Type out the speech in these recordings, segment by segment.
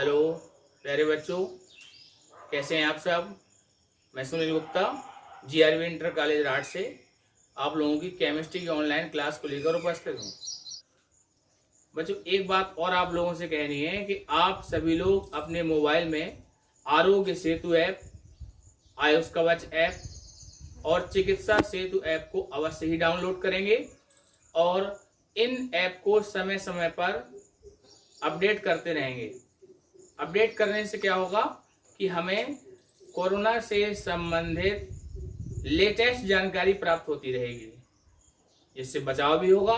Hello प्यारे बच्चों, कैसे हैं आप सब। मैं Sunil Gupta GRV inter college Rath से आप लोगों की केमिस्ट्री की ऑनलाइन क्लास को लेकर उपस्थित हूँ। बच्चों, एक बात और आप लोगों से कहनी है कि आप सभी लोग अपने मोबाइल में आरोग्य सेतु ऐप, आयुष कवच ऐप और चिकित्सा सेतु ऐप को अवश्य ही डाउनलोड करेंगे और इन ऐप को समय समय पर अपडेट करते रहेंगे। अपडेट करने से क्या होगा कि हमें कोरोना से संबंधित लेटेस्ट जानकारी प्राप्त होती रहेगी, जिससे बचाव भी होगा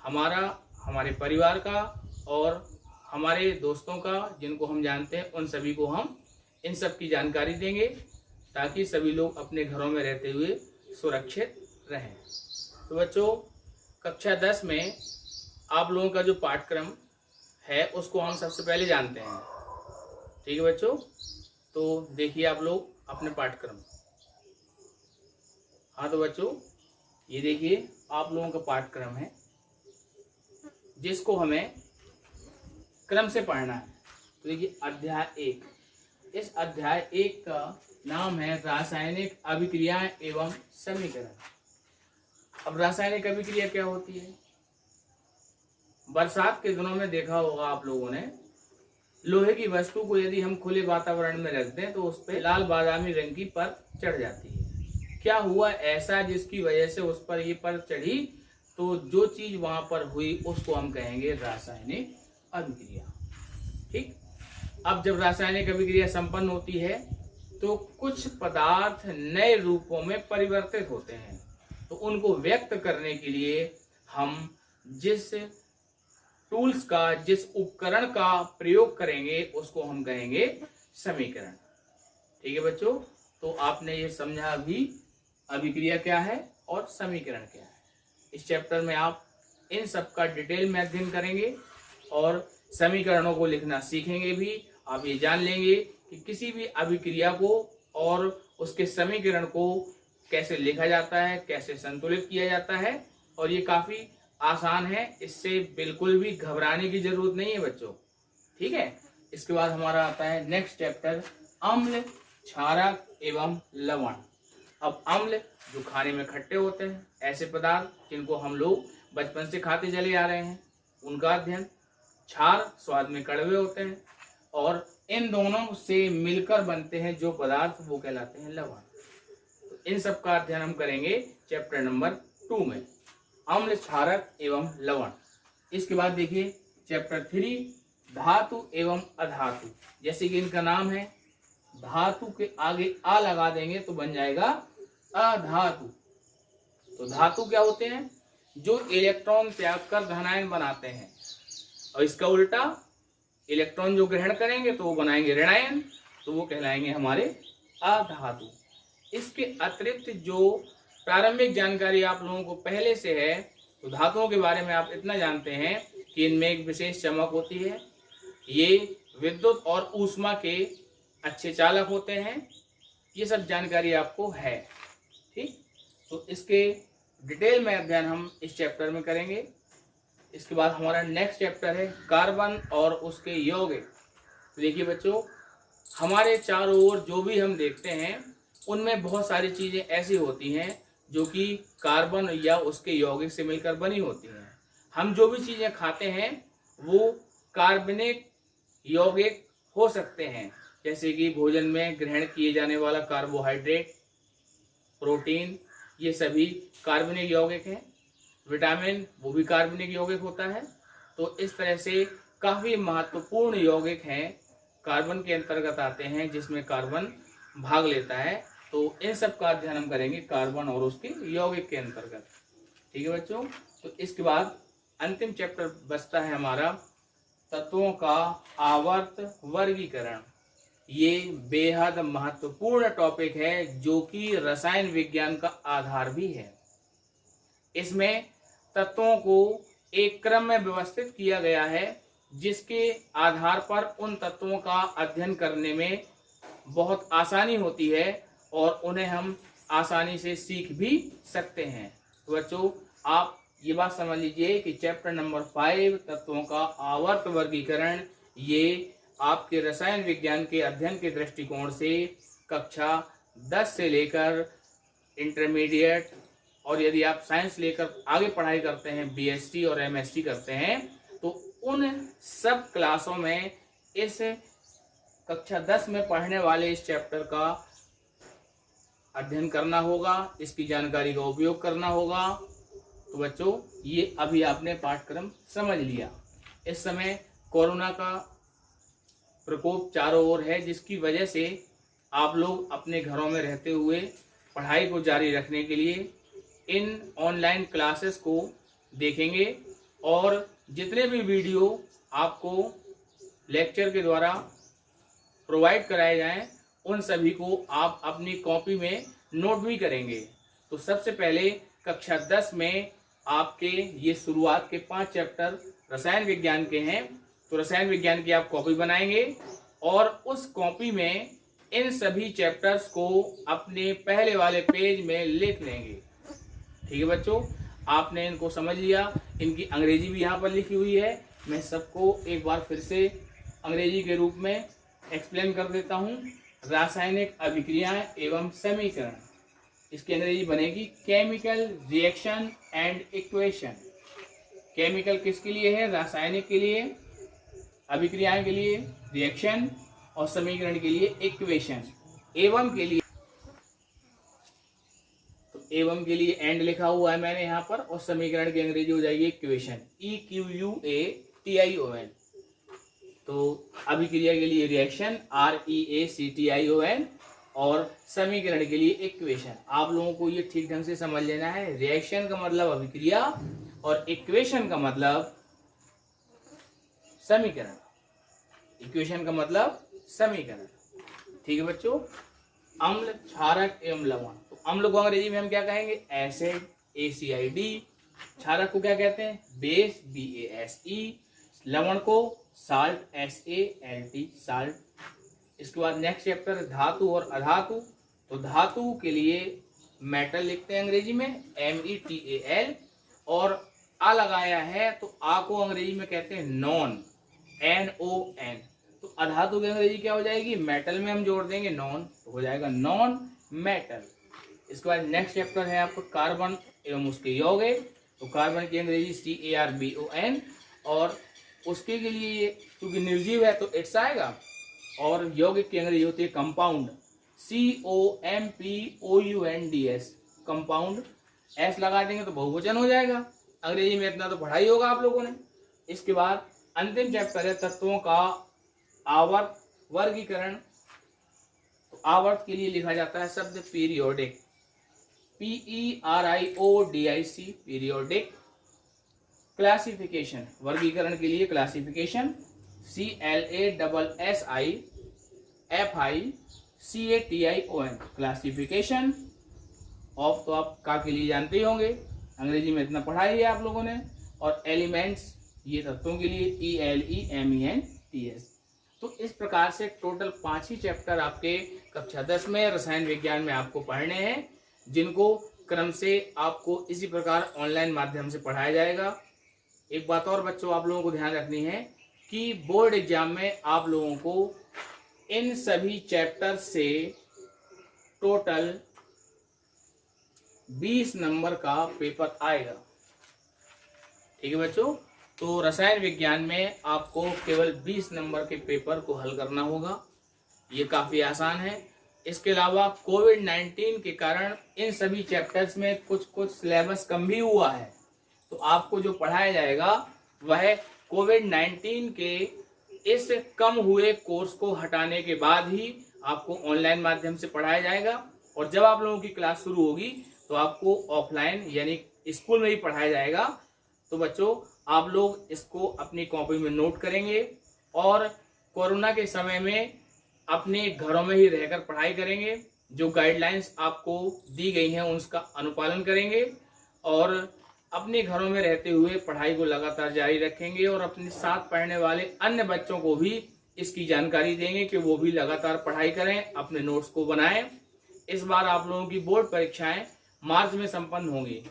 हमारा, हमारे परिवार का और हमारे दोस्तों का, जिनको हम जानते हैं उन सभी को हम इन सब की जानकारी देंगे ताकि सभी लोग अपने घरों में रहते हुए सुरक्षित रहें। तो बच्चों, कक्षा 10 में आप लोगों का जो पाठ्यक्रम है उसको हम सबसे पहले जानते हैं। ठीक है बच्चों, तो देखिए आप लोग अपने पाठ्यक्रम। हाँ तो बच्चों, ये देखिए आप लोगों का पाठ्यक्रम है जिसको हमें क्रम से पढ़ना है। तो देखिए अध्याय 1, इस अध्याय 1 का नाम है रासायनिक अभिक्रियाएं एवं समीकरण। अब रासायनिक अभिक्रिया क्या होती है? बरसात के दिनों में देखा होगा आप लोगों ने, लोहे की वस्तु को यदि हम खुले वातावरण में रख दें तो उस पर लाल बादामी रंग की परत चढ़ जाती है। क्या हुआ ऐसा जिसकी वजह से उस पर ये परत चढ़ी? तो जो चीज वहां पर हुई उसको हम कहेंगे रासायनिक अभिक्रिया। ठीक, अब जब रासायनिक अभिक्रिया संपन्न होती है तो कुछ पदार्थ नए रूपों में परिवर्तित होते हैं। तो उनको व्यक्त करने के लिए हम जिस टूल्स का, जिस उपकरण का प्रयोग करेंगे उसको हम कहेंगे समीकरण। ठीक है बच्चों, तो आपने ये समझा अभी अभिक्रिया क्या है और समीकरण क्या है। इस चैप्टर में आप इन सब का डिटेल में अध्ययन करेंगे और समीकरणों को लिखना सीखेंगे भी। आप ये जान लेंगे कि किसी भी अभिक्रिया को और उसके समीकरण को कैसे लिखा जाता है, कैसे संतुलित किया जाता है, और ये काफी आसान है, इससे बिल्कुल भी घबराने की जरूरत नहीं है बच्चों। ठीक है, इसके बाद हमारा आता है नेक्स्ट चैप्टर, अम्ल, क्षारक एवं लवण। अब अम्ल जो खाने में खट्टे होते हैं, ऐसे पदार्थ जिनको हम लोग बचपन से खाते चले आ रहे हैं, उनका अध्ययन। क्षार स्वाद में कड़वे होते हैं और इन दोनों से मिलकर बनते हैं जो पदार्थ, वो कहलाते हैं लवण। तो इन सब का अध्ययन हम करेंगे चैप्टर नंबर 2 में, अम्ल, क्षारक एवं लवण। इसके बाद देखिए चैप्टर 3, धातु एवं अधातु। जैसे कि इनका नाम है, धातु के आगे आ लगा देंगे तो बन जाएगा अधातु। तो धातु क्या होते हैं? जो इलेक्ट्रॉन त्याग कर धनायन बनाते हैं, और इसका उल्टा इलेक्ट्रॉन जो ग्रहण करेंगे तो वो बनाएंगे ऋणायन, तो वो कहलाएंगे हमारे अधातु। इसके अतिरिक्त जो प्रारंभिक जानकारी आप लोगों को पहले से है, तो धातुओं के बारे में आप इतना जानते हैं कि इनमें एक विशेष चमक होती है, ये विद्युत और ऊष्मा के अच्छे चालक होते हैं। ये सब जानकारी आपको है। ठीक, तो इसके डिटेल में अध्ययन हम इस चैप्टर में करेंगे। इसके बाद हमारा नेक्स्ट चैप्टर है कार्बन और उसके यौगिक। देखिए बच्चों, हमारे चारों ओर जो भी हम देखते हैं उनमें बहुत सारी चीजें ऐसी होती हैं जो कि कार्बन या उसके यौगिक से मिलकर बनी होती हैं। हम जो भी चीजें खाते हैं वो कार्बनिक यौगिक हो सकते हैं, जैसे कि भोजन में ग्रहण किए जाने वाला कार्बोहाइड्रेट, प्रोटीन, ये सभी कार्बनिक यौगिक हैं। विटामिन, वो भी कार्बनिक यौगिक होता है। तो इस तरह से काफी महत्वपूर्ण यौगिक हैं, कार्बन के अंतर्गत आते हैं, जिसमें कार्बन भाग लेता है। तो इन सब का अध्ययन हम करेंगे कार्बन और उसके यौगिक के अंतर्गत। ठीक है बच्चों, तो इसके बाद अंतिम चैप्टर बचता है हमारा तत्वों का आवर्त वर्गीकरण। ये बेहद महत्वपूर्ण टॉपिक है जो कि रसायन विज्ञान का आधार भी है। इसमें तत्वों को एक क्रम में व्यवस्थित किया गया है, जिसके आधार पर उन तत्वों का अध्ययन करने में बहुत आसानी होती है और उन्हें हम आसानी से सीख भी सकते हैं। तो बच्चों, आप ये बात समझ लीजिए कि चैप्टर नंबर 5 तत्वों का आवर्त वर्गीकरण, ये आपके रसायन विज्ञान के अध्ययन के दृष्टिकोण से कक्षा 10 से लेकर इंटरमीडिएट, और यदि आप साइंस लेकर आगे पढ़ाई करते हैं, बीएससी और एमएससी करते हैं, तो उन सब क्लासों में इस कक्षा 10 में पढ़ने वाले इस चैप्टर का अध्ययन करना होगा, इसकी जानकारी का उपयोग करना होगा। तो बच्चों, ये अभी आपने पाठ्यक्रम समझ लिया। इस समय कोरोना का प्रकोप चारों ओर है, जिसकी वजह से आप लोग अपने घरों में रहते हुए पढ़ाई को जारी रखने के लिए इन ऑनलाइन क्लासेस को देखेंगे, और जितने भी वीडियो आपको लेक्चर के द्वारा प्रोवाइड कराए जाएं, उन सभी को आप अपनी कॉपी में नोट भी करेंगे। तो सबसे पहले कक्षा 10 में आपके ये शुरुआत के 5 चैप्टर रसायन विज्ञान के हैं, तो रसायन विज्ञान की आप कॉपी बनाएंगे और उस कॉपी में इन सभी चैप्टर्स को अपने पहले वाले पेज में लिख लेंगे। ठीक है बच्चों, आपने इनको समझ लिया। इनकी अंग्रेजी भी यहाँ पर लिखी हुई है। मैं सबको एक बार फिर से अंग्रेजी के रूप में एक्सप्लेन कर देता हूँ। रासायनिक अभिक्रियाएं एवं समीकरण, इसकी अंग्रेजी बनेगी chemical reaction and equation. Chemical किसके लिए है? रासायनिक के लिए, अभिक्रियाएं के लिए रिएक्शन, और समीकरण के लिए इक्वेशन। एवं के लिए, तो एवं के लिए एंड लिखा हुआ है मैंने यहाँ पर, और समीकरण की अंग्रेजी हो जाएगी इक्वेशन, EQUATION। तो अभिक्रिया के लिए रिएक्शन, REACTION, और समीकरण के लिए इक्वेशन। आप लोगों को ये ठीक ढंग से समझ लेना है। रिएक्शन का मतलब अभिक्रिया और इक्वेशन का मतलब समीकरण। इक्वेशन का मतलब समीकरण। ठीक है बच्चों। अम्ल, क्षारक एवं लवण, तो अम्ल को अंग्रेजी में हम क्या कहेंगे? Acid, ACID। क्षारक को क्या कहते हैं? Base, BASE। लवण को साल्ट, SALT, साल्ट। इसके बाद नेक्स्ट चैप्टर धातु और अधातु। तो धातु के लिए मेटल लिखते हैं अंग्रेजी में, METAL, और आ लगाया है तो आ को अंग्रेजी में कहते हैं नॉन, NON। तो अधातु की अंग्रेजी क्या हो जाएगी? मेटल में हम जोड़ देंगे नॉन, तो हो जाएगा नॉन मेटल। इसके बाद नेक्स्ट चैप्टर है आपको कार्बन एवं उसके यौगिक। तो कार्बन की अंग्रेजी CARBON, और उसके के लिए क्योंकि निर्जीव है तो इट्स आएगा, और यौगिक की अंग्रेजी होती है कंपाउंड, COMPOUNDS, कंपाउंड। S लगा देंगे तो बहुवचन हो जाएगा। अंग्रेजी में इतना तो पढ़ाई होगा आप लोगों ने। इसके बाद अंतिम चैप्टर है तत्वों का आवर्त वर्गीकरण। तो आवर्त के लिए लिखा जाता है शब्द पीरियोडिक, PERIODIC, पीरियोडिक। क्लासिफिकेशन, वर्गीकरण के लिए क्लासिफिकेशन, CLASSIFICATION, क्लासिफिकेशन ऑफ। तो आप का के लिए जानते ही होंगे, अंग्रेजी में इतना पढ़ाई है आप लोगों ने। और एलिमेंट्स, ये तत्वों के लिए ELEMENTS। तो इस प्रकार से टोटल 5 ही चैप्टर आपके कक्षा 10 में रसायन विज्ञान में आपको पढ़ने हैं, जिनको क्रम से आपको इसी प्रकार ऑनलाइन माध्यम से पढ़ाया जाएगा। एक बात और बच्चों आप लोगों को ध्यान रखनी है कि बोर्ड एग्जाम में आप लोगों को इन सभी चैप्टर से टोटल 20 नंबर का पेपर आएगा। ठीक है बच्चों। तो रसायन विज्ञान में आपको केवल 20 नंबर के पेपर को हल करना होगा। ये काफ़ी आसान है। इसके अलावा कोविड-19 के कारण इन सभी चैप्टर्स में कुछ सिलेबस कम भी हुआ है। तो आपको जो पढ़ाया जाएगा वह कोविड-19 के इस कम हुए कोर्स को हटाने के बाद ही आपको ऑनलाइन माध्यम से पढ़ाया जाएगा। और जब आप लोगों की क्लास शुरू होगी तो आपको ऑफलाइन यानी स्कूल में ही पढ़ाया जाएगा। तो बच्चों आप लोग इसको अपनी कॉपी में नोट करेंगे और कोरोना के समय में अपने घरों में ही रहकर पढ़ाई करेंगे। जो गाइडलाइंस आपको दी गई हैं उसका अनुपालन करेंगे और अपने घरों में रहते हुए पढ़ाई को लगातार जारी रखेंगे और अपने साथ पढ़ने वाले अन्य बच्चों को भी इसकी जानकारी देंगे कि वो भी लगातार पढ़ाई करें, अपने नोट्स को बनाएं। इस बार आप लोगों की बोर्ड परीक्षाएं मार्च में संपन्न होंगी।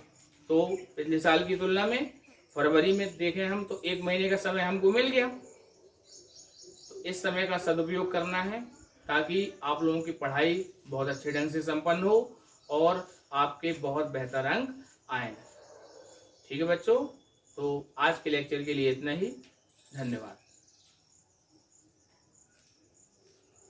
तो पिछले साल की तुलना में फरवरी में देखें हम तो 1 महीने का समय हमको मिल गया। तो इस समय का सदुपयोग करना है ताकि आप लोगों की पढ़ाई बहुत अच्छे ढंग से संपन्न हो और आपके बहुत बेहतर अंक आए। ठीक है बच्चों, तो आज के लेक्चर के लिए इतना ही। धन्यवाद।